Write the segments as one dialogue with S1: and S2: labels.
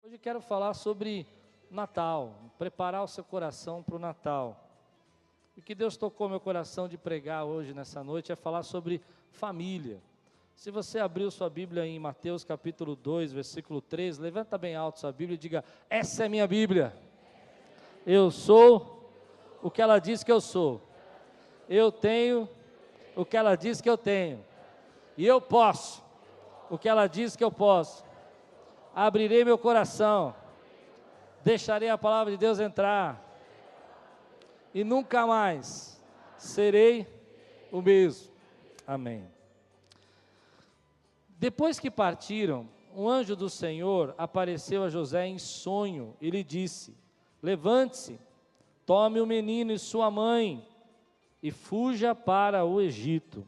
S1: Hoje eu quero falar sobre Natal, preparar o seu coração para o Natal. O que Deus tocou meu coração de pregar hoje, nessa noite, é falar sobre família. Se você abriu sua Bíblia em Mateus capítulo 2, versículo 13, levanta bem alto sua Bíblia e diga: essa é minha Bíblia. Eu sou o que ela diz que eu sou. Eu tenho o que ela diz que eu tenho. E eu posso o que ela diz que eu posso. Abrirei meu coração, deixarei a palavra de Deus entrar, e nunca mais serei o mesmo. Amém. Depois que partiram, um anjo do Senhor apareceu a José em sonho e lhe disse: levante-se, tome o menino e sua mãe e fuja para o Egito.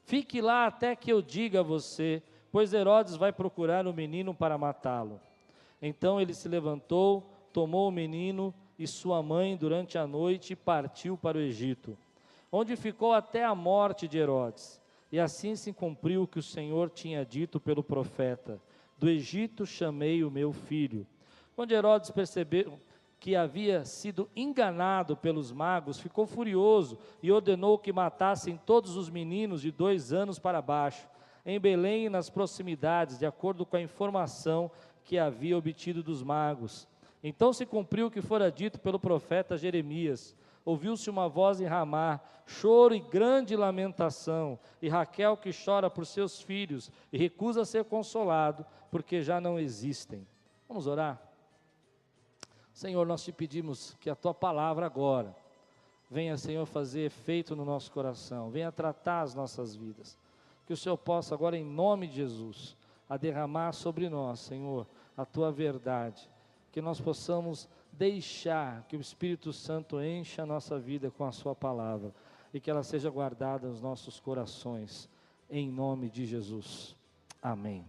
S1: Fique lá até que eu diga a você, pois Herodes vai procurar o menino para matá-lo. Então ele se levantou, tomou o menino e sua mãe durante a noite e partiu para o Egito, onde ficou até a morte de Herodes. E assim se cumpriu o que o Senhor tinha dito pelo profeta: do Egito chamei o meu filho. Quando Herodes percebeu que havia sido enganado pelos magos, ficou furioso e ordenou que matassem todos os meninos de 2 anos para baixo, em Belém e nas proximidades, de acordo com a informação que havia obtido dos magos. Então se cumpriu o que fora dito pelo profeta Jeremias. Ouviu-se uma voz em Ramá, choro e grande lamentação, e Raquel que chora por seus filhos, e recusa ser consolado, porque já não existem. Vamos orar? Senhor, nós te pedimos que a Tua palavra agora venha, Senhor, fazer efeito no nosso coração, venha tratar as nossas vidas, que o Senhor possa agora, em nome de Jesus, a derramar sobre nós, Senhor, a Tua verdade, que nós possamos deixar que o Espírito Santo encha a nossa vida com a Sua palavra, e que ela seja guardada nos nossos corações, em nome de Jesus, amém.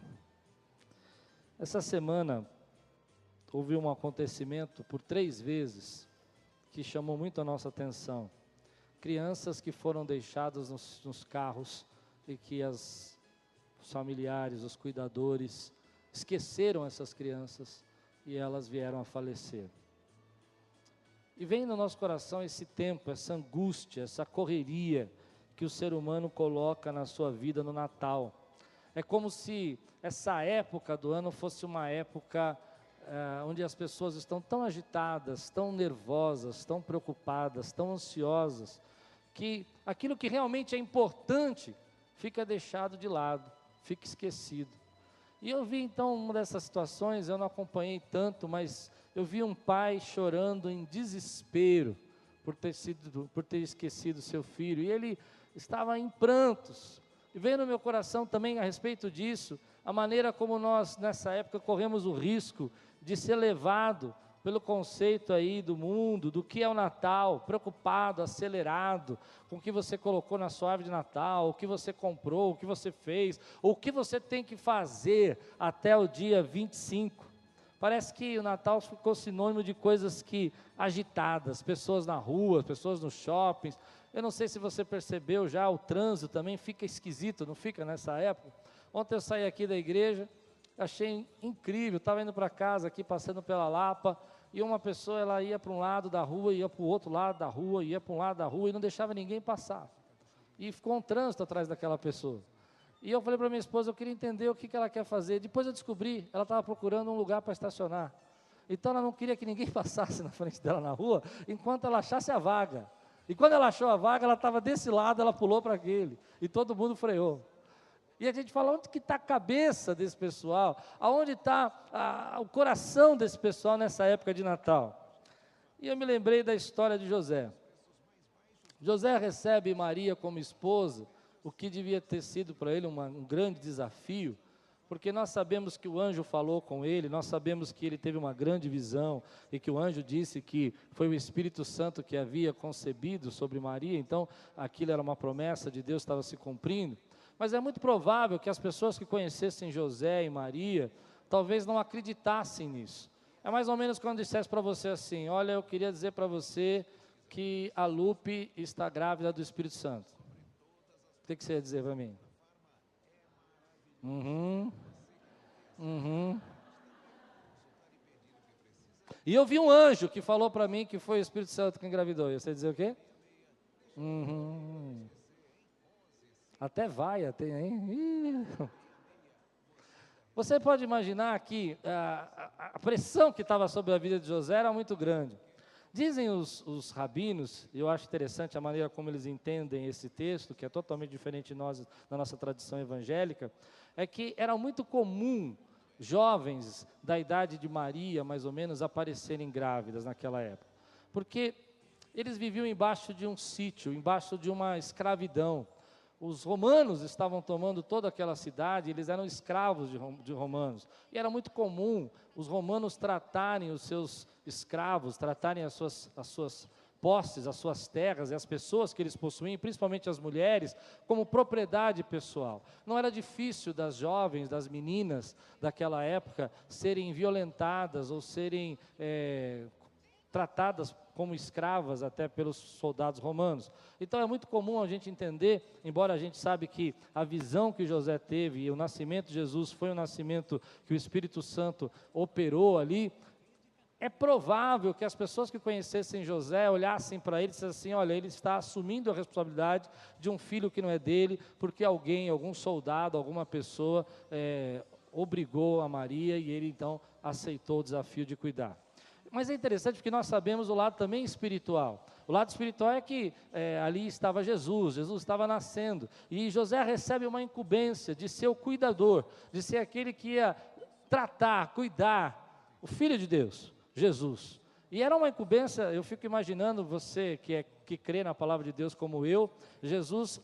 S1: Essa semana, houve um acontecimento por 3 vezes, que chamou muito a nossa atenção. Crianças que foram deixadas nos carros, e que os familiares, os cuidadores, esqueceram essas crianças, e elas vieram a falecer. E vem no nosso coração esse tempo, essa angústia, essa correria, que o ser humano coloca na sua vida no Natal. É como se essa época do ano fosse uma época onde as pessoas estão tão agitadas, tão nervosas, tão preocupadas, tão ansiosas, que aquilo que realmente é importante fica deixado de lado, fica esquecido. E eu vi então uma dessas situações, eu não acompanhei tanto, mas eu vi um pai chorando em desespero por ter esquecido seu filho, e ele estava em prantos. E veio no meu coração também a respeito disso, a maneira como nós nessa época corremos o risco de ser levado pelo conceito aí do mundo, do que é o Natal, preocupado, acelerado, com o que você colocou na sua árvore de Natal, o que você comprou, o que você fez, ou o que você tem que fazer até o dia 25. Parece que o Natal ficou sinônimo de coisas agitadas, pessoas na rua, pessoas nos shoppings. Eu não sei se você percebeu já, o trânsito também fica esquisito, não fica nessa época? Ontem eu saí aqui da igreja, achei incrível, estava indo para casa aqui, passando pela Lapa, e uma pessoa, ela ia para um lado da rua, ia para o outro lado da rua, ia para um lado da rua, e não deixava ninguém passar. E ficou um trânsito atrás daquela pessoa. E eu falei para minha esposa, eu queria entender o que ela quer fazer. Depois eu descobri, ela estava procurando um lugar para estacionar. Então ela não queria que ninguém passasse na frente dela na rua, enquanto ela achasse a vaga. E quando ela achou a vaga, ela estava desse lado, ela pulou para aquele, e todo mundo freou. E a gente fala, onde que está a cabeça desse pessoal? Aonde está o coração desse pessoal nessa época de Natal? E eu me lembrei da história de José. José recebe Maria como esposa, o que devia ter sido para ele um grande desafio, porque nós sabemos que o anjo falou com ele, nós sabemos que ele teve uma grande visão, e que o anjo disse que foi o Espírito Santo que havia concebido sobre Maria, então aquilo era uma promessa de Deus, estava se cumprindo. Mas é muito provável que as pessoas que conhecessem José e Maria, talvez não acreditassem nisso. É mais ou menos quando dissesse para você assim: olha, eu queria dizer para você que a Lupe está grávida do Espírito Santo. O que você ia dizer para mim? E eu vi um anjo que falou para mim que foi o Espírito Santo que engravidou. E você dizer o quê? Até vai, tem aí. Você pode imaginar que a pressão que estava sobre a vida de José era muito grande. Dizem os rabinos, e eu acho interessante a maneira como eles entendem esse texto, que é totalmente diferente de nós, da nossa tradição evangélica, é que era muito comum jovens da idade de Maria, mais ou menos, aparecerem grávidas naquela época. Porque eles viviam embaixo de um sítio, embaixo de uma escravidão. Os romanos estavam tomando toda aquela cidade, eles eram escravos de romanos. E era muito comum os romanos tratarem os seus escravos, tratarem as suas posses, as suas terras e as pessoas que eles possuíam, principalmente as mulheres, como propriedade pessoal. Não era difícil das jovens, das meninas daquela época, serem violentadas ou serem tratadas como escravas até pelos soldados romanos. Então é muito comum a gente entender, embora a gente sabe que a visão que José teve e o nascimento de Jesus foi um nascimento que o Espírito Santo operou ali, é provável que as pessoas que conhecessem José olhassem para ele e dissessem assim, olha, ele está assumindo a responsabilidade de um filho que não é dele, porque algum soldado, alguma pessoa obrigou a Maria e ele então aceitou o desafio de cuidar. Mas é interessante porque nós sabemos o lado também espiritual. O lado espiritual é que ali estava Jesus estava nascendo. E José recebe uma incumbência de ser o cuidador, de ser aquele que ia tratar, cuidar, o Filho de Deus, Jesus. E era uma incumbência, eu fico imaginando você que crê na palavra de Deus como eu, Jesus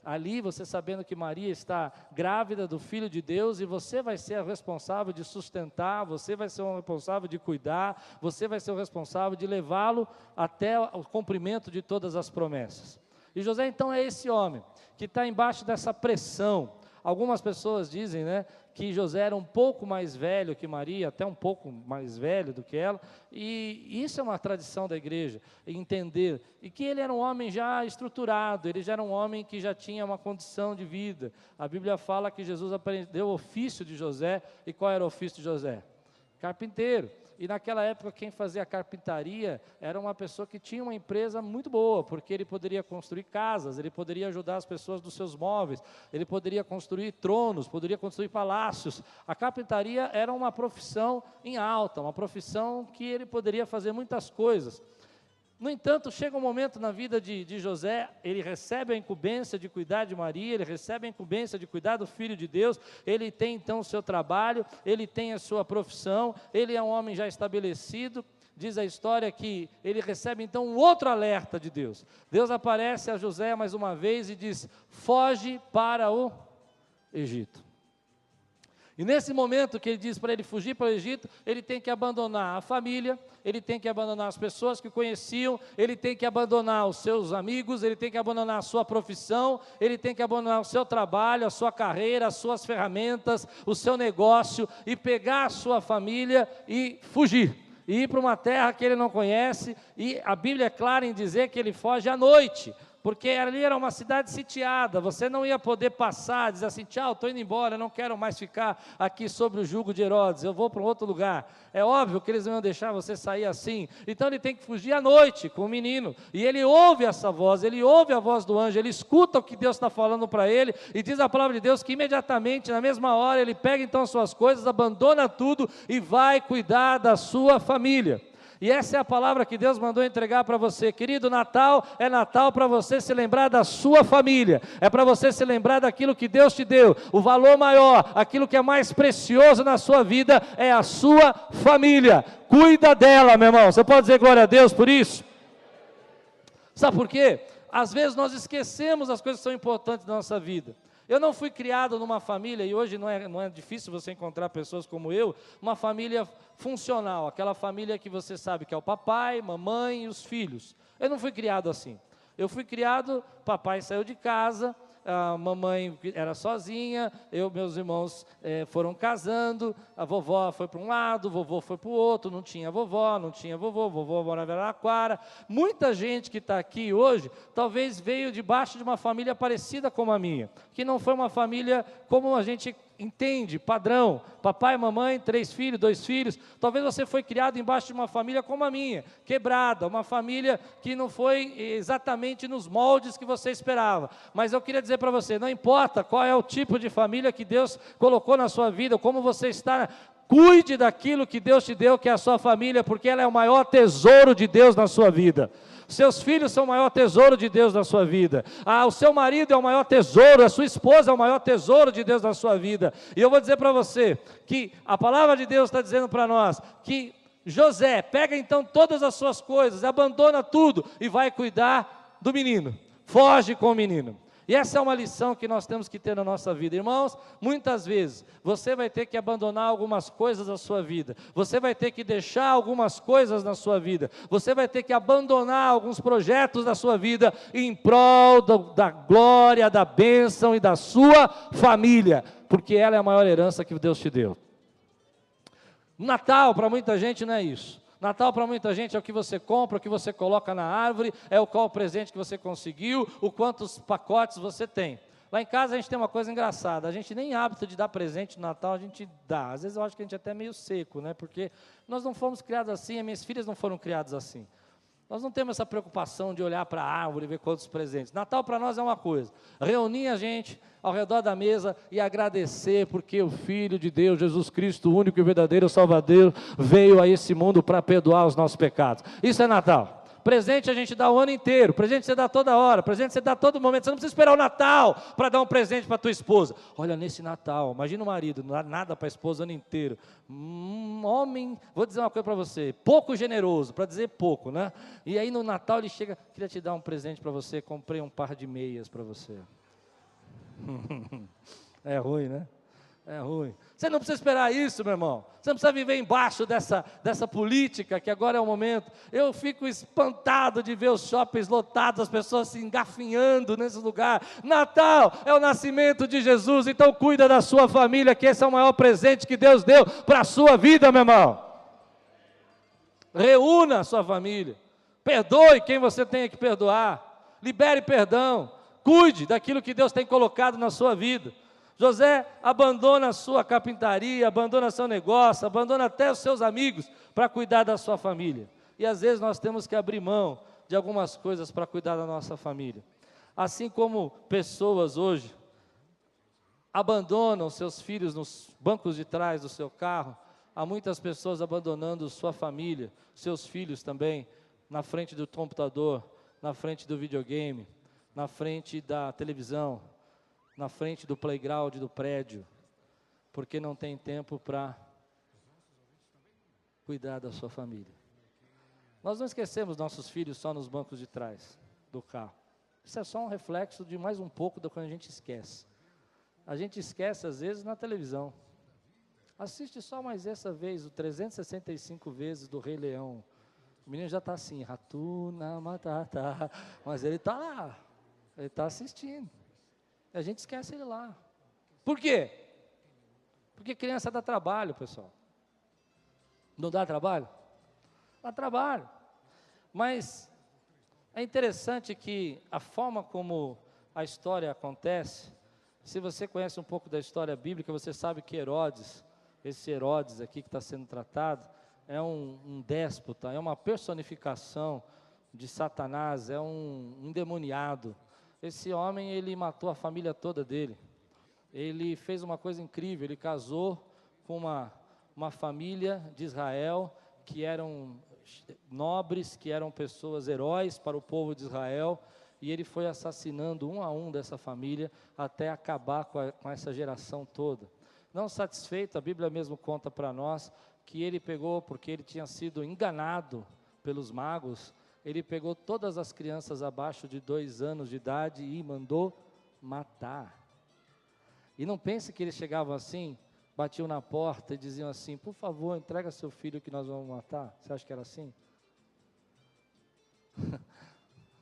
S1: ali, você sabendo que Maria está grávida do Filho de Deus e você vai ser o responsável de sustentar, você vai ser o responsável de cuidar, você vai ser o responsável de levá-lo até o cumprimento de todas as promessas. E José então é esse homem que está embaixo dessa pressão. Algumas pessoas dizem, que José era um pouco mais velho que Maria, até um pouco mais velho do que ela, e isso é uma tradição da igreja, entender, e que ele era um homem já estruturado, ele já era um homem que já tinha uma condição de vida. A Bíblia fala que Jesus aprendeu o ofício de José, e qual era o ofício de José? Carpinteiro. E naquela época quem fazia carpintaria era uma pessoa que tinha uma empresa muito boa, porque ele poderia construir casas, ele poderia ajudar as pessoas dos seus móveis, ele poderia construir tronos, poderia construir palácios. A carpintaria era uma profissão em alta, uma profissão que ele poderia fazer muitas coisas. No entanto, chega um momento na vida de José, ele recebe a incumbência de cuidar de Maria, ele recebe a incumbência de cuidar do Filho de Deus, ele tem então o seu trabalho, ele tem a sua profissão, ele é um homem já estabelecido. Diz a história que ele recebe então um outro alerta de Deus. Deus aparece a José mais uma vez e diz, foge para o Egito. E nesse momento que ele diz para ele fugir para o Egito, ele tem que abandonar a família, ele tem que abandonar as pessoas que conheciam, ele tem que abandonar os seus amigos, ele tem que abandonar a sua profissão, ele tem que abandonar o seu trabalho, a sua carreira, as suas ferramentas, o seu negócio, e pegar a sua família e fugir. E ir para uma terra que ele não conhece, e a Bíblia é clara em dizer que ele foge à noite, porque ali era uma cidade sitiada, você não ia poder passar, dizer assim, tchau, estou indo embora, eu não quero mais ficar aqui sobre o jugo de Herodes, eu vou para um outro lugar. É óbvio que eles não iam deixar você sair assim, então ele tem que fugir à noite com o menino, e ele ouve essa voz, ele ouve a voz do anjo, ele escuta o que Deus está falando para ele, e diz a palavra de Deus que imediatamente, na mesma hora, ele pega então as suas coisas, abandona tudo e vai cuidar da sua família. E essa é a palavra que Deus mandou entregar para você. Querido, Natal é Natal para você se lembrar da sua família. É para você se lembrar daquilo que Deus te deu. O valor maior, aquilo que é mais precioso na sua vida é a sua família. Cuida dela, meu irmão. Você pode dizer glória a Deus por isso? Sabe por quê? Às vezes nós esquecemos as coisas que são importantes da nossa vida. Eu não fui criado numa família, e hoje não é difícil você encontrar pessoas como eu, uma família funcional, aquela família que você sabe que é o papai, mamãe e os filhos. Eu não fui criado assim. Eu fui criado, papai saiu de casa, a mamãe era sozinha, meus irmãos foram casando, a vovó foi para um lado, o vovô foi para o outro, não tinha vovó, vovô morava em Araraquara. Muita gente que está aqui hoje, talvez veio debaixo de uma família parecida com a minha, que não foi uma família como a gente entende, padrão, papai, mamãe, 3 filhos, 2 filhos, talvez você foi criado embaixo de uma família como a minha, quebrada, uma família que não foi exatamente nos moldes que você esperava, mas eu queria dizer para você, não importa qual é o tipo de família que Deus colocou na sua vida, como você está, cuide daquilo que Deus te deu, que é a sua família, porque ela é o maior tesouro de Deus na sua vida. Seus filhos são o maior tesouro de Deus na sua vida. O seu marido é o maior tesouro, a sua esposa é o maior tesouro de Deus na sua vida. E eu vou dizer para você, que a palavra de Deus está dizendo para nós, que José, pega então todas as suas coisas, abandona tudo e vai cuidar do menino. Foge com o menino. E essa é uma lição que nós temos que ter na nossa vida. Irmãos, muitas vezes, você vai ter que abandonar algumas coisas da sua vida, você vai ter que deixar algumas coisas na sua vida, você vai ter que abandonar alguns projetos da sua vida, em prol da glória, da bênção e da sua família, porque ela é a maior herança que Deus te deu. Natal, para muita gente, não é isso. Natal para muita gente é o que você compra, o que você coloca na árvore, é qual o presente que você conseguiu, o quantos pacotes você tem. Lá em casa a gente tem uma coisa engraçada, a gente nem hábito de dar presente no Natal, a gente dá. Às vezes eu acho que a gente é até meio seco, né? Porque nós não fomos criados assim, as minhas filhas não foram criadas assim. Nós não temos essa preocupação de olhar para a árvore e ver quantos presentes. Natal para nós é uma coisa, reunir a gente ao redor da mesa e agradecer porque o Filho de Deus, Jesus Cristo, o único e verdadeiro Salvador, veio a esse mundo para perdoar os nossos pecados. Isso é Natal. Presente a gente dá o ano inteiro, presente você dá toda hora, presente você dá todo momento, você não precisa esperar o Natal para dar um presente para a tua esposa. Olha, nesse Natal, imagina o marido, não dá nada para a esposa o ano inteiro. Homem, vou dizer uma coisa para você, pouco generoso, para dizer pouco, né? E aí no Natal ele chega, queria te dar um presente para você, comprei um par de meias para você. É ruim, né? É ruim. Você não precisa esperar isso, meu irmão. Você não precisa viver embaixo dessa política, que agora é o momento. Eu fico espantado de ver os shoppings lotados, as pessoas se engafinhando nesse lugar. Natal é o nascimento de Jesus, então cuida da sua família, que esse é o maior presente que Deus deu para a sua vida, meu irmão. Reúna a sua família. Perdoe quem você tenha que perdoar. Libere perdão. Cuide daquilo que Deus tem colocado na sua vida. José abandona a sua carpintaria, abandona seu negócio, abandona até os seus amigos para cuidar da sua família. E às vezes nós temos que abrir mão de algumas coisas para cuidar da nossa família. Assim como pessoas hoje abandonam seus filhos nos bancos de trás do seu carro, há muitas pessoas abandonando sua família, seus filhos também, na frente do computador, na frente do videogame, na frente da televisão, na frente do playground do prédio, porque não tem tempo para cuidar da sua família. Nós não esquecemos nossos filhos só nos bancos de trás do carro. Isso é só um reflexo de mais um pouco da quando a gente esquece. A gente esquece às vezes na televisão. Assiste só mais essa vez, o 365 vezes do Rei Leão. O menino já está assim, Ratuna Matata, mas ele está lá, ele está assistindo. A gente esquece ele lá. Por quê? Porque criança dá trabalho, pessoal. Não dá trabalho? Dá trabalho. Mas é interessante que a forma como a história acontece, se você conhece um pouco da história bíblica, você sabe que Herodes, esse Herodes aqui que está sendo tratado, é um déspota, é uma personificação de Satanás, é um endemoniado. Esse homem, ele matou a família toda dele. Ele fez uma coisa incrível, ele casou com uma família de Israel, que eram nobres, que eram pessoas, heróis para o povo de Israel, e ele foi assassinando um a um dessa família, até acabar com essa geração toda. Não satisfeito, a Bíblia mesmo conta para nós, que ele pegou, porque ele tinha sido enganado pelos magos, ele pegou todas as crianças abaixo de 2 anos de idade e mandou matar. E não pense que eles chegavam assim, batiam na porta e diziam assim, por favor, entrega seu filho que nós vamos matar. Você acha que era assim?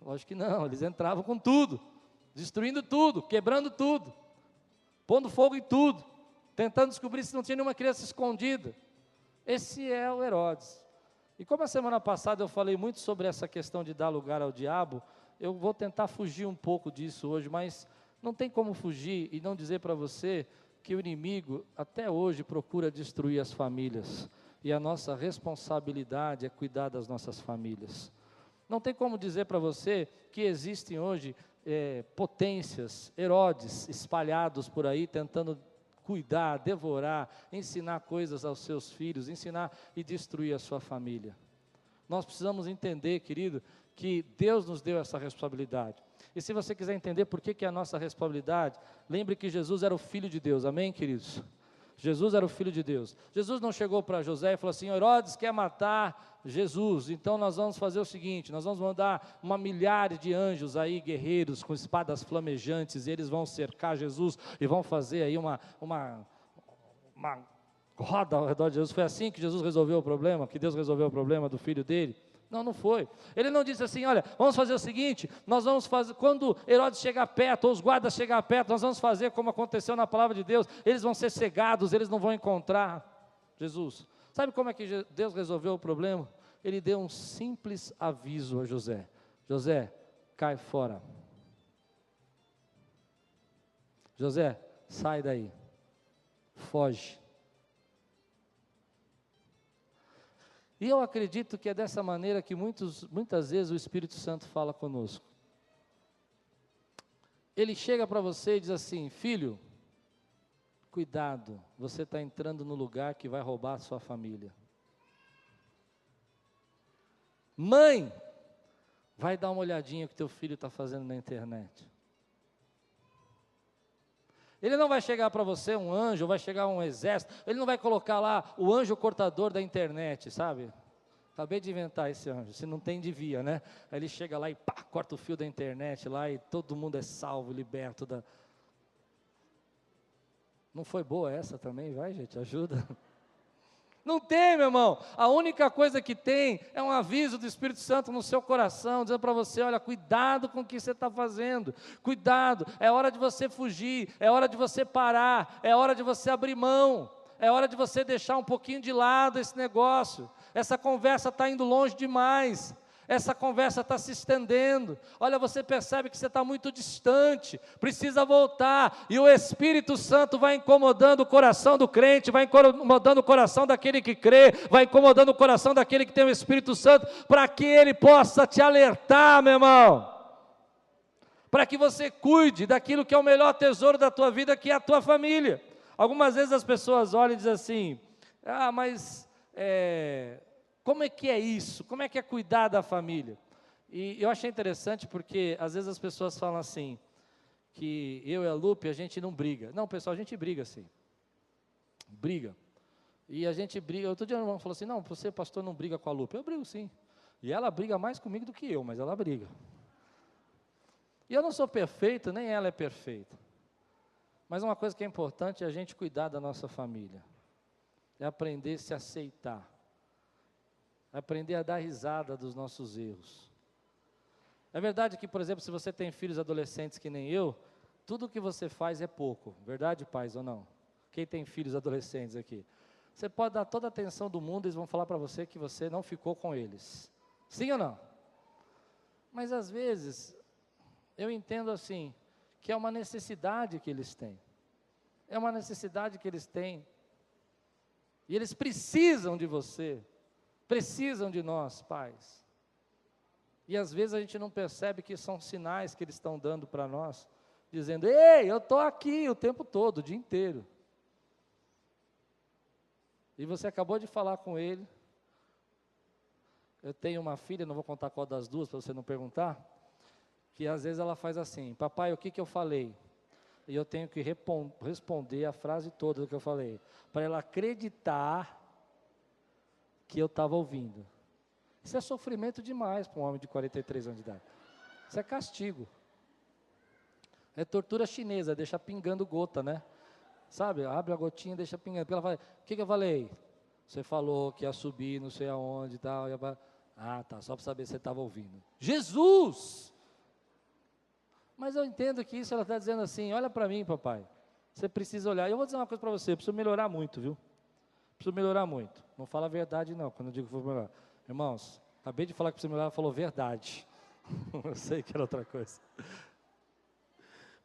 S1: Lógico que não, eles entravam com tudo, destruindo tudo, quebrando tudo, pondo fogo em tudo, tentando descobrir se não tinha nenhuma criança escondida. Esse é o Herodes. E como a semana passada eu falei muito sobre essa questão de dar lugar ao diabo, eu vou tentar fugir um pouco disso hoje, mas não tem como fugir e não dizer para você que o inimigo até hoje procura destruir as famílias, e a nossa responsabilidade é cuidar das nossas famílias. Não tem como dizer para você que existem hoje potências, Herodes espalhados por aí, tentando cuidar, devorar, ensinar coisas aos seus filhos, ensinar e destruir a sua família. Nós precisamos entender, querido, que Deus nos deu essa responsabilidade. E se você quiser entender por que é a nossa responsabilidade, lembre que Jesus era o Filho de Deus, amém, queridos? Jesus era o Filho de Deus. Jesus não chegou para José e falou assim: Herodes quer matar Jesus, então nós vamos fazer o seguinte, nós vamos mandar uma milhares de anjos aí, guerreiros, com espadas flamejantes, e eles vão cercar Jesus, e vão fazer aí uma roda ao redor de Jesus. Foi assim que Jesus resolveu o problema, que Deus resolveu o problema do filho dele? Não, não foi. Ele não disse assim: olha, vamos fazer o seguinte, nós vamos fazer, quando Herodes chegar perto, ou os guardas chegar perto, nós vamos fazer como aconteceu na palavra de Deus, eles vão ser cegados, eles não vão encontrar Jesus. Sabe como é que Deus resolveu o problema? Ele deu um simples aviso a José: José, cai fora. José, sai daí, foge. E eu acredito que é dessa maneira que muitas vezes o Espírito Santo fala conosco. Ele chega para você e diz assim: filho, cuidado, você está entrando no lugar que vai roubar a sua família. Mãe, vai dar uma olhadinha que teu filho está fazendo na internet. Ele não vai chegar para você um anjo, vai chegar um exército, ele não vai colocar lá o anjo cortador da internet, sabe? Acabei de inventar esse anjo, se não tem, devia, né? Aí ele chega lá e pá, corta o fio da internet lá e todo mundo é salvo, liberto da... Não foi boa essa também? Vai, gente, ajuda. Não tem, meu irmão. A única coisa que tem é um aviso do Espírito Santo no seu coração, dizendo para você: olha, cuidado com o que você está fazendo, cuidado, é hora de você fugir, é hora de você parar, é hora de você abrir mão, é hora de você deixar um pouquinho de lado esse negócio. Essa conversa está indo longe demais. Essa conversa está se estendendo. Olha, você percebe que você está muito distante, precisa voltar, e o Espírito Santo vai incomodando o coração do crente, vai incomodando o coração daquele que crê, vai incomodando o coração daquele que tem o Espírito Santo, para que ele possa te alertar, meu irmão, para que você cuide daquilo que é o melhor tesouro da tua vida, que é a tua família. Algumas vezes as pessoas olham e dizem assim: ah, mas como é que é isso? Como é que é cuidar da família? E eu achei interessante porque às vezes as pessoas falam assim, que eu e a Lupe, a gente não briga. Não, pessoal, a gente briga sim. Briga. E a gente briga. Outro dia o irmão falou assim: não, você, pastor, não briga com a Lupe. Eu brigo sim. E ela briga mais comigo do que eu, mas ela briga. E eu não sou perfeito, nem ela é perfeita. Mas uma coisa que é importante é a gente cuidar da nossa família. É aprender a se aceitar. Aprender a dar risada dos nossos erros. É verdade que, por exemplo, se você tem filhos adolescentes que nem eu, tudo que você faz é pouco. Verdade, pais, ou não? Quem tem filhos adolescentes aqui? Você pode dar toda a atenção do mundo, eles vão falar para você que você não ficou com eles. Sim ou não? Mas às vezes, eu entendo assim, que é uma necessidade que eles têm. É uma necessidade que eles têm. E eles precisam de você. Precisam de nós, pais. E às vezes a gente não percebe que são sinais que eles estão dando para nós, dizendo: ei, eu estou aqui o tempo todo, o dia inteiro. E você acabou de falar com ele. Eu tenho uma filha, não vou contar qual das duas, para você não perguntar, que às vezes ela faz assim: papai, o que eu falei? E eu tenho que responder a frase toda do que eu falei, para ela acreditar que eu estava ouvindo. Isso é sofrimento demais para um homem de 43 anos de idade. Isso é castigo. É tortura chinesa, deixa pingando gota, né? Sabe, abre a gotinha e deixa pingando. Porque ela fala: o que eu falei? Você falou que ia subir, não sei aonde e tal. Ah, tá, só para saber se você estava ouvindo. Jesus! Mas eu entendo que isso ela está dizendo assim: olha para mim, papai, você precisa olhar. Eu vou dizer uma coisa para você: eu preciso melhorar muito, viu? Preciso melhorar muito. Não fala a verdade não, quando eu digo que vou melhorar. Irmãos, acabei de falar que preciso melhorar, ela falou verdade. Eu sei que era outra coisa.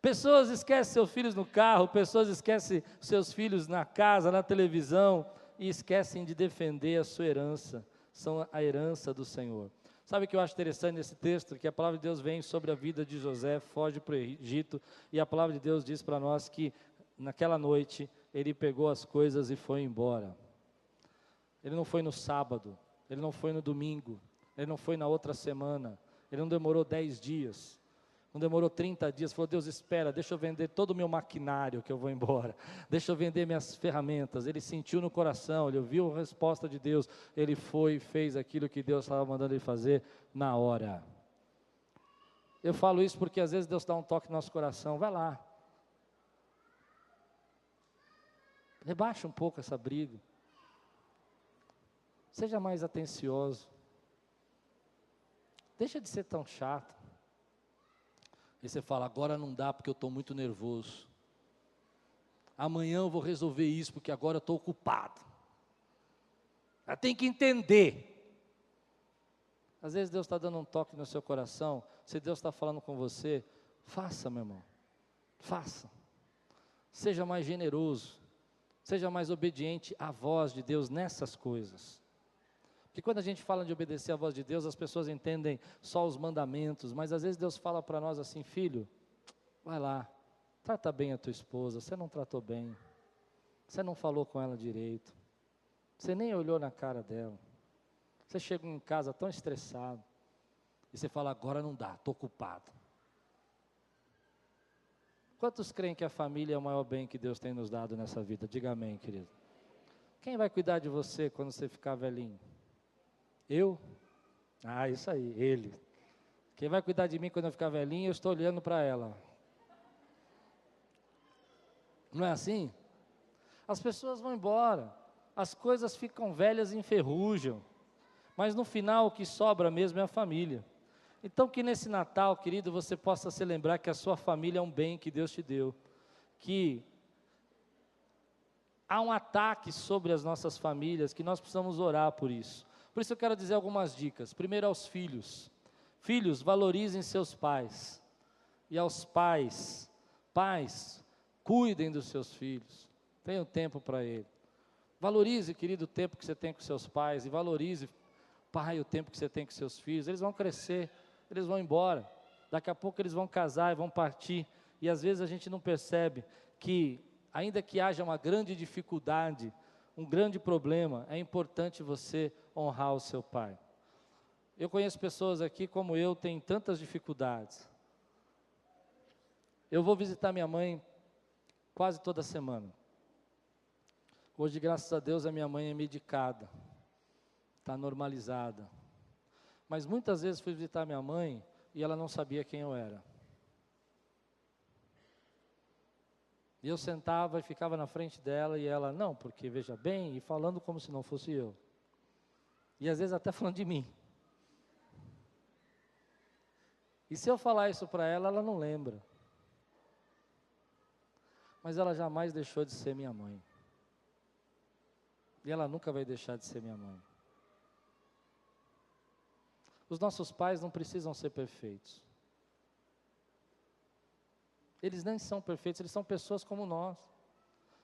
S1: Pessoas esquecem seus filhos no carro, pessoas esquecem seus filhos na casa, na televisão, e esquecem de defender a sua herança, são a herança do Senhor. Sabe o que eu acho interessante nesse texto? Que a palavra de Deus vem sobre a vida de José, foge para o Egito, e a palavra de Deus diz para nós que naquela noite ele pegou as coisas e foi embora. Ele não foi no sábado, ele não foi no domingo, ele não foi na outra semana, ele não demorou 10 dias, não demorou 30 dias, falou: Deus, espera, deixa eu vender todo o meu maquinário que eu vou embora, deixa eu vender minhas ferramentas. Ele sentiu no coração, ele ouviu a resposta de Deus, ele foi e fez aquilo que Deus estava mandando ele fazer na hora. Eu falo isso porque às vezes Deus dá um toque no nosso coração, vai lá, rebaixa um pouco essa briga, seja mais atencioso, deixa de ser tão chato. E você fala: agora não dá porque eu estou muito nervoso, amanhã eu vou resolver isso porque agora eu estou ocupado. Tem que entender. Às vezes Deus está dando um toque no seu coração, se Deus está falando com você, faça, meu irmão, faça, seja mais generoso, seja mais obediente à voz de Deus nessas coisas. Porque quando a gente fala de obedecer à voz de Deus, as pessoas entendem só os mandamentos, mas às vezes Deus fala para nós assim: filho, vai lá, trata bem a tua esposa, você não tratou bem, você não falou com ela direito, você nem olhou na cara dela, você chegou em casa tão estressado, e você fala: agora não dá, estou ocupado. Quantos creem que a família é o maior bem que Deus tem nos dado nessa vida? Diga amém, querido. Quem vai cuidar de você quando você ficar velhinho? Eu? Isso aí, ele. Quem vai cuidar de mim quando eu ficar velhinho, eu estou olhando para ela. Não é assim? As pessoas vão embora, as coisas ficam velhas e enferrujam, mas no final o que sobra mesmo é a família. Então que nesse Natal, querido, você possa se lembrar que a sua família é um bem que Deus te deu, que há um ataque sobre as nossas famílias, que nós precisamos orar por isso. Por isso eu quero dizer algumas dicas. Primeiro, aos filhos: filhos, valorizem seus pais. E aos pais, cuidem dos seus filhos, tenham tempo para ele. Valorize, querido, o tempo que você tem com seus pais, e valorize, pai, o tempo que você tem com seus filhos. Eles vão crescer, eles vão embora, daqui a pouco eles vão casar e vão partir, e às vezes a gente não percebe que, ainda que haja uma grande dificuldade, um grande problema, é importante você honrar o seu pai. Eu conheço pessoas aqui como eu, têm tantas dificuldades. Eu vou visitar minha mãe quase toda semana. Hoje, graças a Deus, a minha mãe é medicada, está normalizada. Mas muitas vezes fui visitar minha mãe e ela não sabia quem eu era. E eu sentava e ficava na frente dela e ela: não, porque veja bem, e falando como se não fosse eu. E às vezes até falando de mim. E se eu falar isso para ela, ela não lembra. Mas ela jamais deixou de ser minha mãe. E ela nunca vai deixar de ser minha mãe. Os nossos pais não precisam ser perfeitos. Eles nem são perfeitos, eles são pessoas como nós,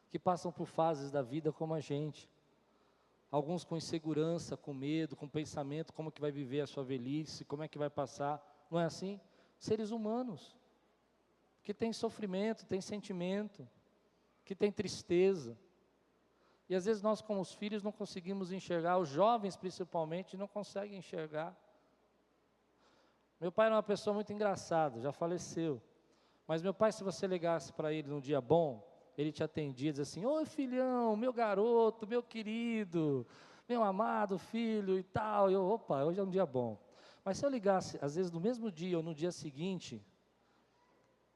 S1: que passam por fases da vida como a gente. Alguns com insegurança, com medo, com pensamento, como que vai viver a sua velhice, como é que vai passar, não é assim? Seres humanos, que têm sofrimento, têm sentimento, que têm tristeza. E às vezes nós como os filhos não conseguimos enxergar, os jovens principalmente não conseguem enxergar. Meu pai era uma pessoa muito engraçada, já faleceu. Mas meu pai, se você ligasse para ele num dia bom, ele te atendia e dizia assim: oi filhão, meu garoto, meu querido, meu amado filho e tal. E eu: opa, hoje é um dia bom. Mas se eu ligasse, às vezes no mesmo dia ou no dia seguinte,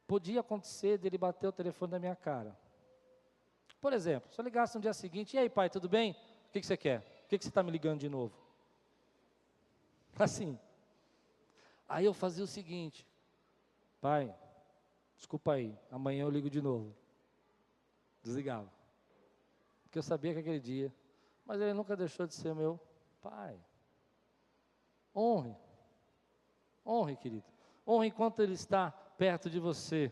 S1: podia acontecer dele bater o telefone na minha cara. Por exemplo, se eu ligasse no dia seguinte: e aí pai, tudo bem? O que você quer? Por que você está me ligando de novo? Assim. Aí eu fazia o seguinte: pai, desculpa aí, amanhã eu ligo de novo. Desligava. Porque eu sabia que aquele dia, mas ele nunca deixou de ser meu pai. Honre, querido. Honre enquanto ele está perto de você.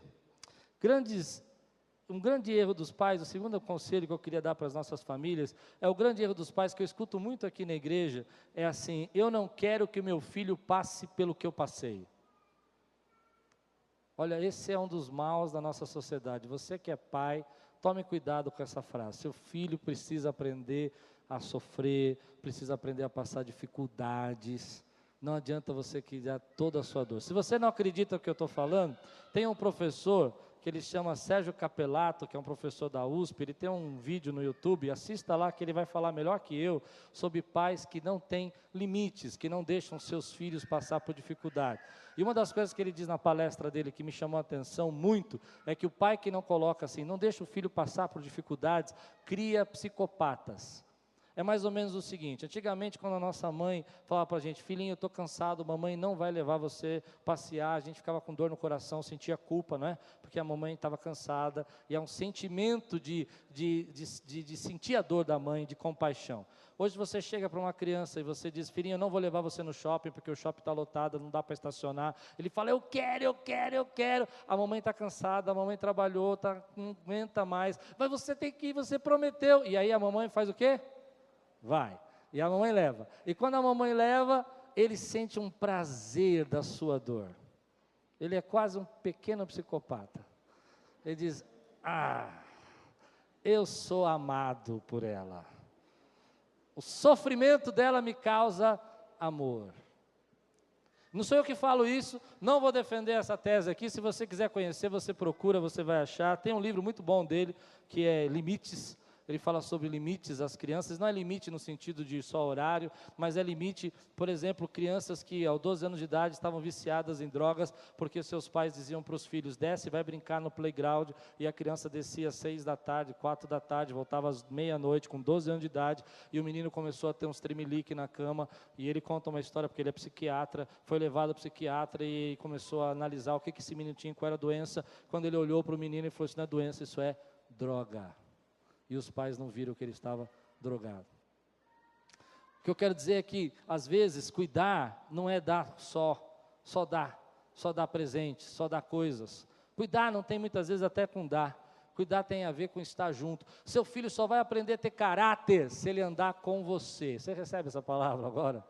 S1: Um grande erro dos pais, o segundo conselho que eu queria dar para as nossas famílias, é o grande erro dos pais que eu escuto muito aqui na igreja, é assim: eu não quero que o meu filho passe pelo que eu passei. Olha, esse é um dos maus da nossa sociedade. Você que é pai, tome cuidado com essa frase. Seu filho precisa aprender a sofrer, precisa aprender a passar dificuldades. Não adianta você criar toda a sua dor. Se você não acredita no que eu estou falando, tem um professor que ele chama Sérgio Capelato, que é um professor da USP, ele tem um vídeo no YouTube, assista lá que ele vai falar melhor que eu sobre pais que não têm limites, que não deixam seus filhos passar por dificuldade. E uma das coisas que ele diz na palestra dele que me chamou a atenção muito, é que o pai que não coloca assim, não deixa o filho passar por dificuldades, cria psicopatas. É mais ou menos o seguinte: antigamente, quando a nossa mãe falava para a gente, filhinho, eu estou cansado, mamãe não vai levar você passear, a gente ficava com dor no coração, sentia culpa, não é? Porque a mamãe estava cansada, e é um sentimento de sentir a dor da mãe, de compaixão. Hoje você chega para uma criança e você diz, filhinho, eu não vou levar você no shopping, porque o shopping está lotado, não dá para estacionar. Ele fala, eu quero, eu quero, eu quero. A mamãe está cansada, a mamãe trabalhou, não aguenta mais, mas você tem que ir, você prometeu. E aí a mamãe faz o quê? Vai, e a mamãe leva, e quando a mamãe leva, ele sente um prazer da sua dor, ele é quase um pequeno psicopata, ele diz, eu sou amado por ela, o sofrimento dela me causa amor. Não sou eu que falo isso, não vou defender essa tese aqui, se você quiser conhecer, você procura, você vai achar, tem um livro muito bom dele, que é Limites. Ele fala sobre limites às crianças, não é limite no sentido de só horário, mas é limite, por exemplo, crianças que aos 12 anos de idade estavam viciadas em drogas, porque seus pais diziam para os filhos, desce, vai brincar no playground, e a criança descia às 6 da tarde, 4 da tarde, voltava às meia-noite, com 12 anos de idade, e o menino começou a ter uns tremelique na cama, e ele conta uma história, porque ele é psiquiatra, foi levado ao psiquiatra e começou a analisar o que esse menino tinha, qual era a doença. Quando ele olhou para o menino e falou, isso não é doença, isso é droga. E os pais não viram que ele estava drogado. O que eu quero dizer é que, às vezes, cuidar não é dar só dar presente, só dar coisas. Cuidar não tem muitas vezes até com dar. Cuidar tem a ver com estar junto. Seu filho só vai aprender a ter caráter se ele andar com você. Você recebe essa palavra agora?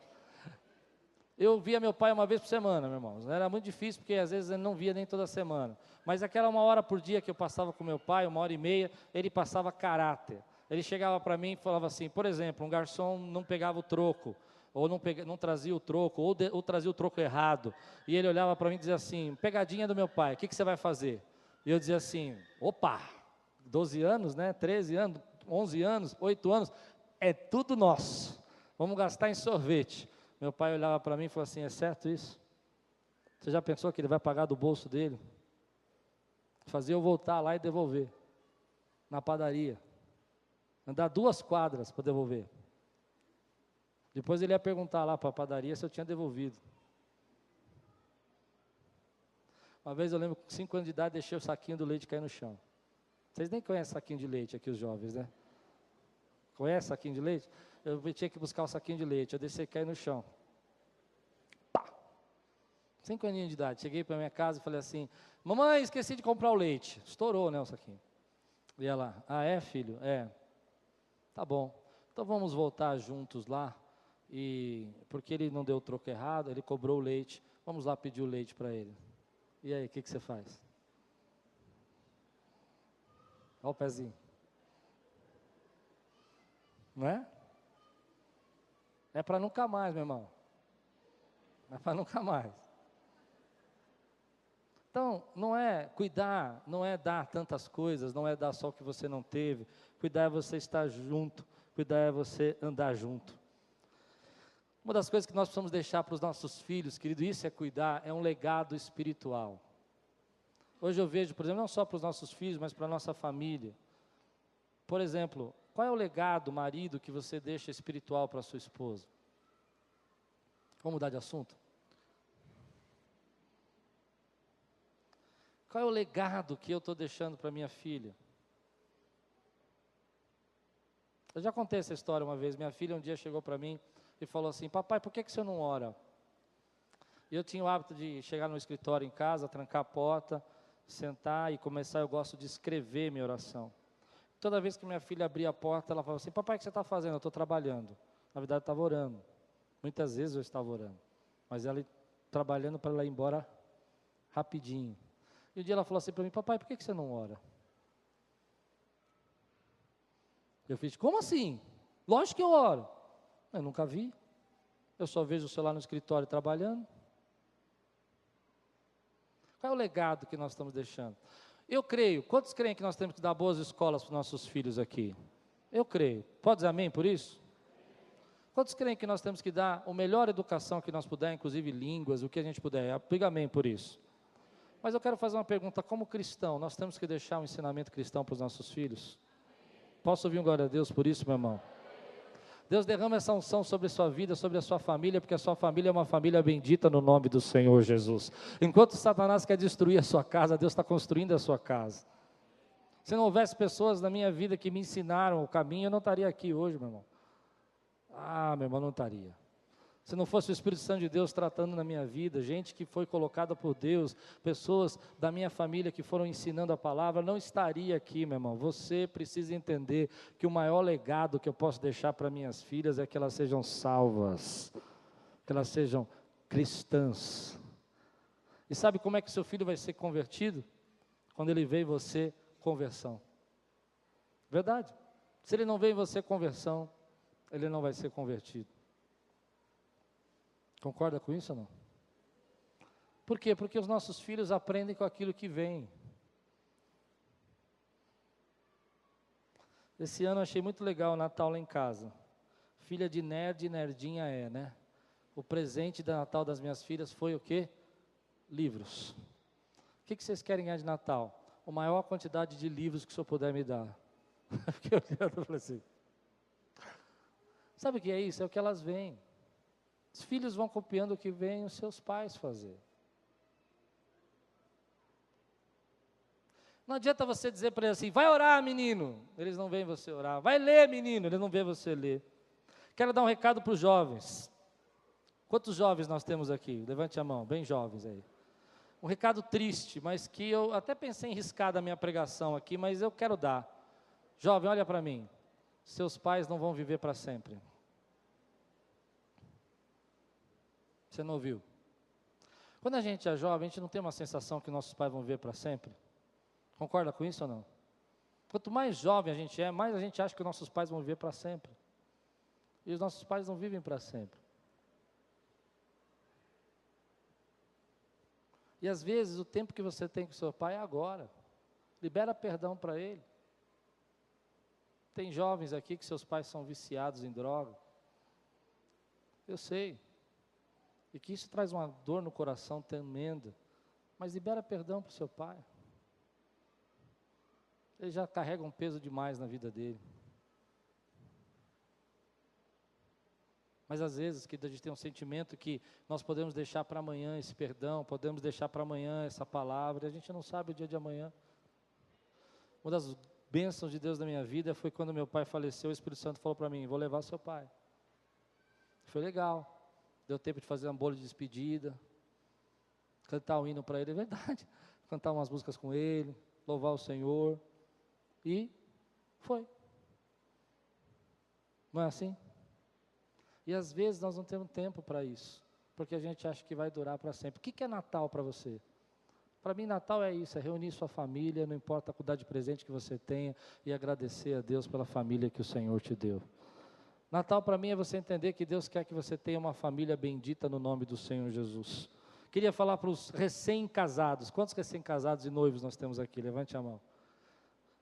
S1: Eu via meu pai uma vez por semana, meu irmão. Era muito difícil, porque às vezes ele não via nem toda semana. Mas aquela 1 hora por dia que eu passava com meu pai, 1 hora e meia, ele passava caráter. Ele chegava para mim e falava assim, por exemplo, um garçom não pegava o troco, ou não trazia o troco, ou trazia o troco errado. E ele olhava para mim e dizia assim, pegadinha do meu pai, o que você vai fazer? E eu dizia assim, opa, 12 anos, né, 13 anos, 11 anos, 8 anos, é tudo nosso, vamos gastar em sorvete. Meu pai olhava para mim e falou assim, é certo isso? Você já pensou que ele vai pagar do bolso dele? Fazia eu voltar lá e devolver, na padaria, andar 2 quadras para devolver. Depois ele ia perguntar lá para a padaria se eu tinha devolvido. Uma vez eu lembro, com 5 anos de idade, deixei o saquinho do leite cair no chão. Vocês nem conhecem saquinho de leite aqui, os jovens, né? Conhece saquinho de leite? Eu tinha que buscar o saquinho de leite, eu deixei cair no chão. Pá! 5 aninhos de idade, cheguei para minha casa e falei assim, mamãe, esqueci de comprar o leite. Estourou, né, o saquinho. E ela, é, filho? É. Tá bom, então vamos voltar juntos lá, porque ele não deu o troco errado, ele cobrou o leite, vamos lá pedir o leite para ele. E aí, o que você faz? Olha o pezinho. Não é? É para nunca mais, meu irmão. É para nunca mais. Então, não é cuidar, não é dar tantas coisas, não é dar só o que você não teve. Cuidar é você estar junto, cuidar é você andar junto. Uma das coisas que nós precisamos deixar para os nossos filhos, querido, isso é cuidar, é um legado espiritual. Hoje eu vejo, por exemplo, não só para os nossos filhos, mas para a nossa família. Por exemplo, qual é o legado, marido, que você deixa espiritual para a sua esposa? Vamos mudar de assunto? Qual é o legado que eu estou deixando para minha filha? Eu já contei essa história uma vez. Minha filha um dia chegou para mim e falou assim, papai, por que você não ora? E eu tinha o hábito de chegar no escritório em casa, trancar a porta sentar e começar, eu gosto de escrever minha oração. Toda vez que minha filha abria a porta, ela falava assim, papai, o que você está fazendo? Eu estou trabalhando. Na verdade, eu estava orando. Muitas vezes eu estava orando. Mas ela trabalhando para ela ir embora rapidinho. E um dia ela falou assim para mim, papai, por que você não ora? Eu fiz, como assim? Lógico que eu oro. Eu nunca vi. Eu só vejo o celular no escritório trabalhando. Qual é o legado que nós estamos deixando? Eu creio. Quantos creem que nós temos que dar boas escolas para os nossos filhos aqui? Eu creio. Pode dizer amém por isso? Quantos creem que nós temos que dar a melhor educação que nós puder, inclusive línguas, o que a gente puder? Diga amém por isso. Mas eu quero fazer uma pergunta, como cristão, nós temos que deixar um ensinamento cristão para os nossos filhos? Posso ouvir um glória a Deus por isso, meu irmão? Deus derrama essa unção sobre a sua vida, sobre a sua família, porque a sua família é uma família bendita no nome do Senhor Jesus. Enquanto Satanás quer destruir a sua casa, Deus está construindo a sua casa. Se não houvesse pessoas na minha vida que me ensinaram o caminho, eu não estaria aqui hoje, meu irmão. Meu irmão, não estaria. Se não fosse o Espírito Santo de Deus tratando na minha vida, gente que foi colocada por Deus, pessoas da minha família que foram ensinando a palavra, não estaria aqui, meu irmão. Você precisa entender que o maior legado que eu posso deixar para minhas filhas é que elas sejam salvas, que elas sejam cristãs. E sabe como é que seu filho vai ser convertido? Quando ele vê em você conversão. Verdade. Se ele não vê em você conversão, ele não vai ser convertido. Concorda com isso ou não? Por quê? Porque os nossos filhos aprendem com aquilo que vem. Esse ano eu achei muito legal o Natal lá em casa. Filha de nerd, nerdinha é, né? O presente do Natal das minhas filhas foi o quê? Livros. O que vocês querem ganhar de Natal? A maior quantidade de livros que o senhor puder me dar. Fiquei olhando e falei assim. Sabe o que é isso? É o que elas veem. Os filhos vão copiando o que veem os seus pais fazer. Não adianta você dizer para eles assim, vai orar, menino. Eles não veem você orar. Vai ler, menino. Eles não veem você ler. Quero dar um recado para os jovens. Quantos jovens nós temos aqui? Levante a mão, bem jovens aí. Um recado triste, mas que eu até pensei em riscar da minha pregação aqui, mas eu quero dar. Jovem, olha para mim. Seus pais não vão viver para sempre. Você não ouviu? Quando a gente é jovem, a gente não tem uma sensação que nossos pais vão viver para sempre? Concorda com isso ou não? Quanto mais jovem a gente é, mais a gente acha que nossos pais vão viver para sempre. E os nossos pais não vivem para sempre. E às vezes o tempo que você tem com seu pai é agora. Libera perdão para ele. Tem jovens aqui que seus pais são viciados em droga. Eu sei. E que isso traz uma dor no coração tremenda. Mas libera perdão para o seu pai. Ele já carrega um peso demais na vida dele. Mas às vezes que a gente tem um sentimento que nós podemos deixar para amanhã esse perdão, podemos deixar para amanhã essa palavra, e a gente não sabe o dia de amanhã. Uma das bênçãos de Deus na minha vida foi quando meu pai faleceu, o Espírito Santo falou para mim, vou levar seu pai. Foi legal. Deu tempo de fazer um bolo de despedida, cantar um hino para ele, é verdade, cantar umas músicas com ele, louvar o Senhor, e foi. Não é assim? E às vezes nós não temos tempo para isso, porque a gente acha que vai durar para sempre. O que é Natal para você? Para mim Natal é isso, é reunir sua família, não importa a quantidade de presente que você tenha, e agradecer a Deus pela família que o Senhor te deu. Natal para mim é você entender que Deus quer que você tenha uma família bendita no nome do Senhor Jesus. Queria falar para os recém-casados. Quantos recém-casados e noivos nós temos aqui? Levante a mão.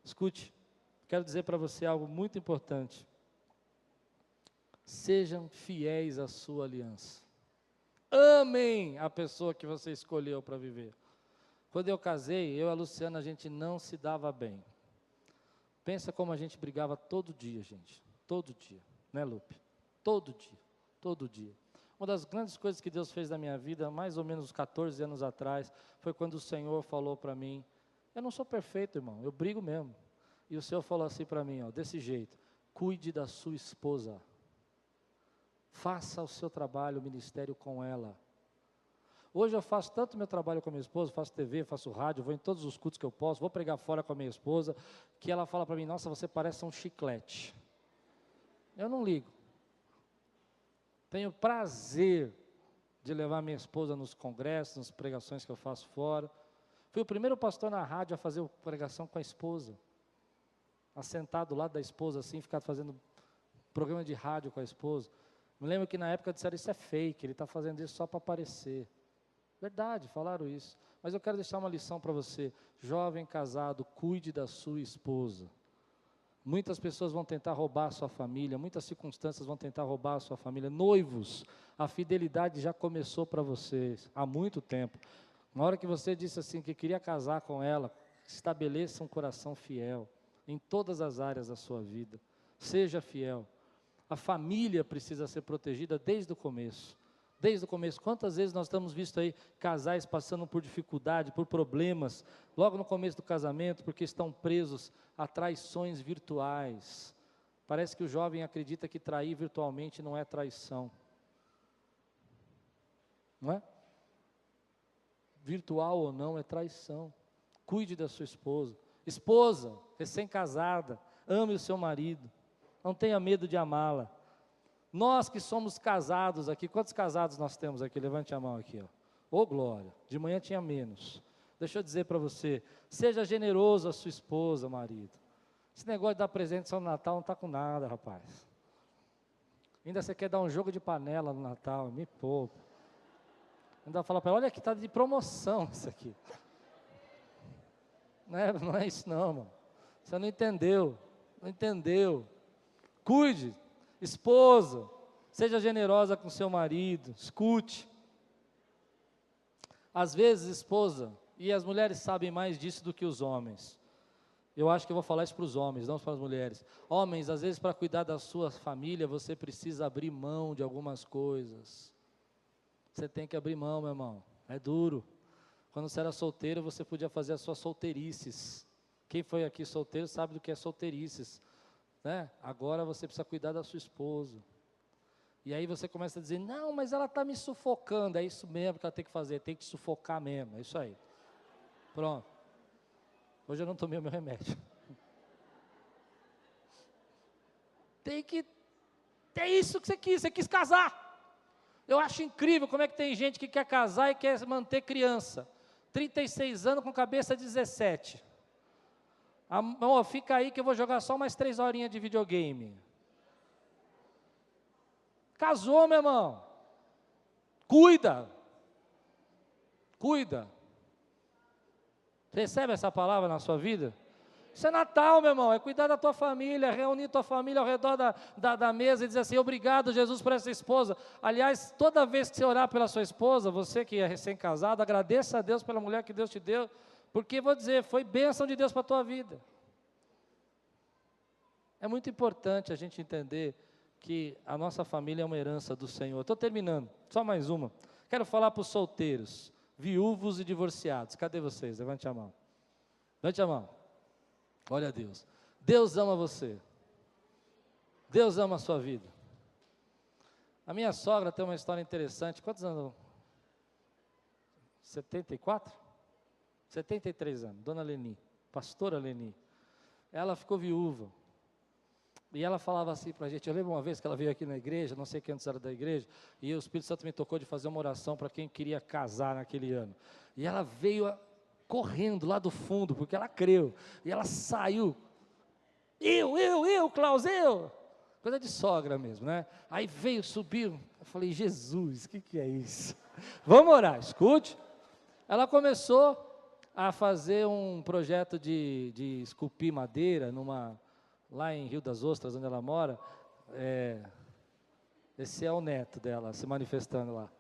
S1: Escute, quero dizer para você algo muito importante. Sejam fiéis à sua aliança. Amem a pessoa que você escolheu para viver. Quando eu casei, eu e a Luciana, a gente não se dava bem. Pensa como a gente brigava todo dia, gente. Todo dia. Né, Lupe? Todo dia, todo dia. Uma das grandes coisas que Deus fez na minha vida, mais ou menos 14 anos atrás, foi quando o Senhor falou para mim, eu não sou perfeito, irmão, eu brigo mesmo. E o Senhor falou assim para mim, desse jeito, cuide da sua esposa, faça o seu trabalho, o ministério com ela. Hoje eu faço tanto meu trabalho com a minha esposa, faço TV, faço rádio, vou em todos os cultos que eu posso, vou pregar fora com a minha esposa, que ela fala para mim, nossa, você parece um chiclete. Eu não ligo. Tenho prazer de levar minha esposa nos congressos, nas pregações que eu faço fora. Fui o primeiro pastor na rádio a fazer pregação com a esposa. Assentado do lado da esposa assim, ficar fazendo programa de rádio com a esposa. Me lembro que na época disseram, isso é fake, ele está fazendo isso só para aparecer. Verdade, falaram isso. Mas eu quero deixar uma lição para você. Jovem casado, cuide da sua esposa. Muitas pessoas vão tentar roubar a sua família, muitas circunstâncias vão tentar roubar a sua família. Noivos, a fidelidade já começou para vocês há muito tempo. Na hora que você disse assim que queria casar com ela, estabeleça um coração fiel em todas as áreas da sua vida. Seja fiel. A família precisa ser protegida desde o começo. Desde o começo, quantas vezes nós estamos visto aí casais passando por dificuldade, por problemas, logo no começo do casamento, porque estão presos a traições virtuais. Parece que o jovem acredita que trair virtualmente não é traição. Não é? Virtual ou não é traição. Cuide da sua esposa. Esposa, recém-casada, ame o seu marido. Não tenha medo de amá-la. Nós que somos casados aqui, quantos casados nós temos aqui? Levante a mão aqui, ó. Ô glória, de manhã tinha menos. Deixa eu dizer para você, seja generoso à sua esposa, marido. Esse negócio de dar presente só no Natal não está com nada, rapaz. Ainda você quer dar um jogo de panela no Natal, me poupa. Ainda fala para ela, olha aqui, está de promoção isso aqui. Não é isso não, mano. Você não entendeu, não entendeu. Cuide. Esposa, seja generosa com seu marido, escute. Às vezes, esposa, e as mulheres sabem mais disso do que os homens. Eu acho que eu vou falar isso para os homens, não para as mulheres. Homens, às vezes para cuidar da sua família, você precisa abrir mão de algumas coisas. Você tem que abrir mão, meu irmão, é duro. Quando você era solteiro, você podia fazer as suas solteirices. Quem foi aqui solteiro sabe do que é solteirices. Né? Agora você precisa cuidar da sua esposa. E aí você começa a dizer, não, mas ela está me sufocando. É isso mesmo que ela tem que fazer, tem que sufocar mesmo, é isso aí. Pronto. Hoje eu não tomei o meu remédio. É isso que você quis casar. Eu acho incrível como é que tem gente que quer casar e quer manter criança. 36 anos com cabeça de 17. Amor, fica aí que eu vou jogar só mais 3 horinhas de videogame. Casou, meu irmão. Cuida. Cuida. Recebe essa palavra na sua vida? Isso é Natal, meu irmão, é cuidar da tua família, reunir tua família ao redor da mesa e dizer assim, obrigado, Jesus, por essa esposa. Aliás, toda vez que você orar pela sua esposa, você que é recém-casado, agradeça a Deus pela mulher que Deus te deu, porque, vou dizer, foi bênção de Deus para a tua vida. É muito importante a gente entender que a nossa família é uma herança do Senhor. Estou terminando, só mais uma. Quero falar para os solteiros, viúvos e divorciados. Cadê vocês? Levante a mão. Levante a mão. Glória a Deus. Deus ama você. Deus ama a sua vida. A minha sogra tem uma história interessante. Quantos anos? 74? 73 anos. Dona Leni, pastora Leni. Ela ficou viúva. E ela falava assim para a gente, eu lembro uma vez que ela veio aqui na igreja, não sei quem antes era da igreja, e o Espírito Santo me tocou de fazer uma oração para quem queria casar naquele ano. E ela veio correndo lá do fundo, porque ela creu. E ela saiu, Klaus, eu. Coisa de sogra mesmo, né? Aí veio, subiu, eu falei, Jesus, o que é isso? Vamos orar, escute. Ela começou a fazer um projeto de esculpir madeira, lá em Rio das Ostras, onde ela mora. Esse é o neto dela, se manifestando lá.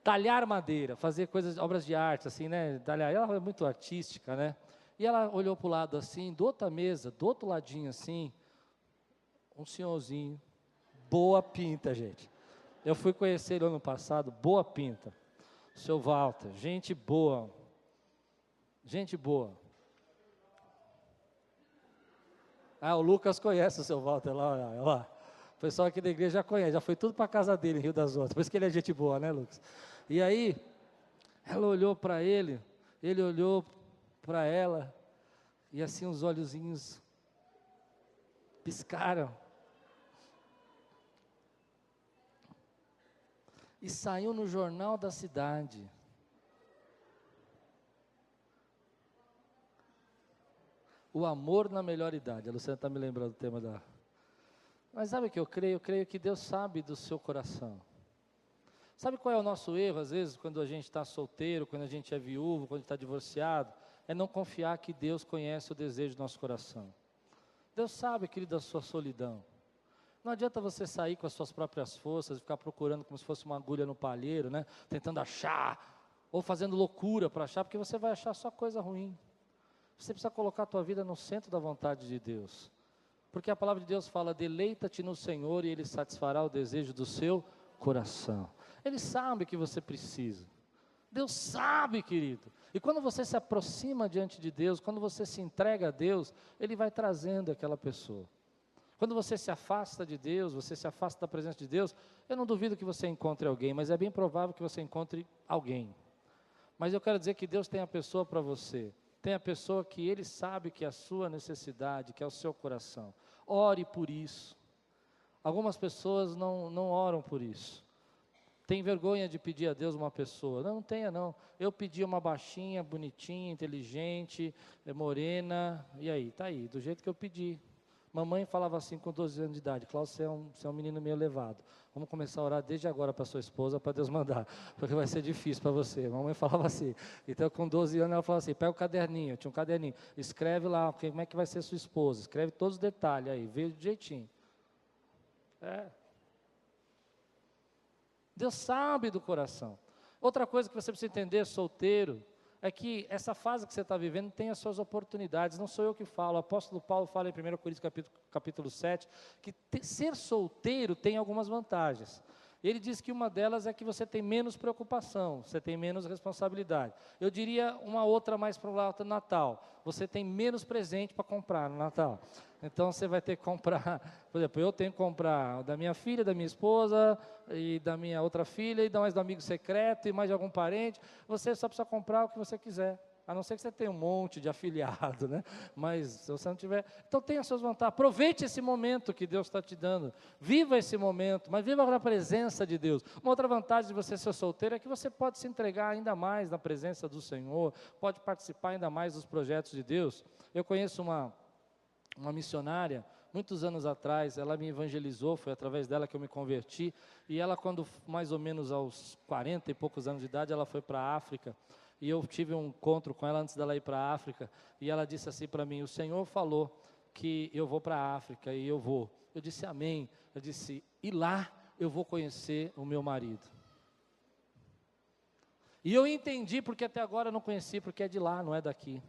S1: Talhar madeira, fazer coisas, obras de arte, assim, né? Talhar. Ela é muito artística, né? E ela olhou para o lado assim, do outra mesa, do outro ladinho assim, um senhorzinho, boa pinta, gente. Eu fui conhecer ele ano passado, boa pinta. O seu Walter, gente boa. Gente boa. Ah, o Lucas conhece o seu Walter lá, olha lá. O pessoal aqui da igreja já conhece, já foi tudo para a casa dele em Rio das Ostras. Por isso que ele é gente boa, né, Lucas? E aí, Ela olhou para ele olhou para ela, e assim os olhozinhos piscaram. E saiu no jornal da cidade. O amor na melhor idade. A Luciana está me lembrando do tema da... Mas sabe o que eu creio? Eu creio que Deus sabe do seu coração. Sabe qual é o nosso erro, às vezes, quando a gente está solteiro, quando a gente é viúvo, quando está divorciado? É não confiar que Deus conhece o desejo do nosso coração. Deus sabe, querido, da sua solidão. Não adianta você sair com as suas próprias forças e ficar procurando como se fosse uma agulha no palheiro, né? Tentando achar, ou fazendo loucura para achar, porque você vai achar só coisa ruim. Você precisa colocar a tua vida no centro da vontade de Deus. Porque a palavra de Deus fala, deleita-te no Senhor e Ele satisfará o desejo do seu coração. Ele sabe que você precisa. Deus sabe, querido. E quando você se aproxima diante de Deus, quando você se entrega a Deus, Ele vai trazendo aquela pessoa. Quando você se afasta de Deus, você se afasta da presença de Deus, eu não duvido que você encontre alguém, mas é bem provável que você encontre alguém. Mas eu quero dizer que Deus tem a pessoa para você. Tem a pessoa que Ele sabe que é a sua necessidade, que é o seu coração. Ore por isso. Algumas pessoas não oram por isso. Tem vergonha de pedir a Deus uma pessoa. Não tenha não. Eu pedi uma baixinha, bonitinha, inteligente, morena, e aí? Está aí, do jeito que eu pedi. Mamãe falava assim com 12 anos de idade, Cláudio, você é um menino meio elevado. Vamos começar a orar desde agora para sua esposa, para Deus mandar, porque vai ser difícil para você. Mamãe falava assim. Então com 12 anos ela falava assim, pega o caderninho, tinha um caderninho, escreve lá como é que vai ser sua esposa, escreve todos os detalhes aí, veio de jeitinho. Deus sabe do coração. Outra coisa que você precisa entender, solteiro, é que essa fase que você está vivendo tem as suas oportunidades, não sou eu que falo, o apóstolo Paulo fala em 1 Coríntios capítulo 7, que ser solteiro tem algumas vantagens. Ele diz que uma delas é que você tem menos preocupação, você tem menos responsabilidade. Eu diria uma outra mais para o lado do Natal, você tem menos presente para comprar no Natal. Então você vai ter que comprar, por exemplo, eu tenho que comprar da minha filha, da minha esposa, e da minha outra filha, e mais do amigo secreto, e mais de algum parente. Você só precisa comprar o que você quiser. A não ser que você tenha um monte de afiliado, né? Mas se você não tiver... Então tenha suas vantagens. Aproveite esse momento que Deus está te dando. Viva esse momento, mas viva na presença de Deus. Uma outra vantagem de você ser solteiro é que você pode se entregar ainda mais na presença do Senhor, pode participar ainda mais dos projetos de Deus. Eu conheço uma missionária, muitos anos atrás, ela me evangelizou, foi através dela que eu me converti, e ela quando mais ou menos aos 40 e poucos anos de idade, ela foi para a África, e eu tive um encontro com ela antes dela ir para a África, e ela disse assim para mim, o Senhor falou que eu vou para a África, e eu vou. Eu disse amém, eu disse, e lá eu vou conhecer o meu marido. E eu entendi, porque até agora eu não conheci, porque é de lá, não é daqui.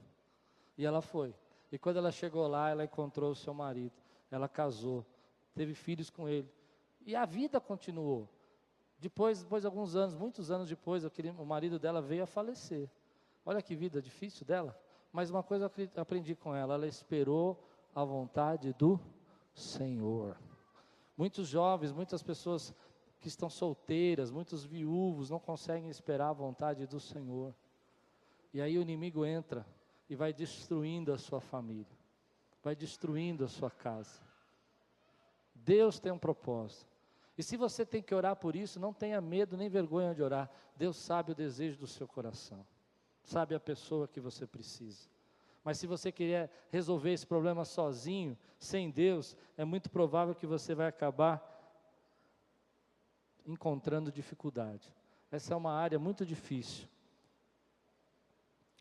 S1: E ela foi. E quando ela chegou lá, ela encontrou o seu marido. Ela casou, teve filhos com ele. E a vida continuou. Depois de alguns anos, muitos anos depois, o marido dela veio a falecer. Olha que vida difícil dela. Mas uma coisa eu aprendi com ela, ela esperou a vontade do Senhor. Muitos jovens, muitas pessoas que estão solteiras, muitos viúvos, não conseguem esperar a vontade do Senhor. E aí o inimigo entra e vai destruindo a sua família, vai destruindo a sua casa. Deus tem um propósito. E se você tem que orar por isso, não tenha medo nem vergonha de orar. Deus sabe o desejo do seu coração, sabe a pessoa que você precisa. Mas se você querer resolver esse problema sozinho, sem Deus, é muito provável que você vai acabar encontrando dificuldade. Essa é uma área muito difícil.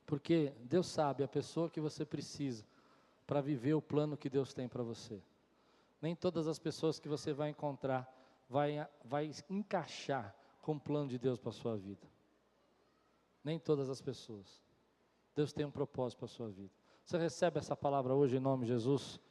S1: Porque Deus sabe a pessoa que você precisa para viver o plano que Deus tem para você. Nem todas as pessoas que você vai encontrar vai encaixar com o plano de Deus para a sua vida. Nem todas as pessoas. Deus tem um propósito para a sua vida. Você recebe essa palavra hoje em nome de Jesus?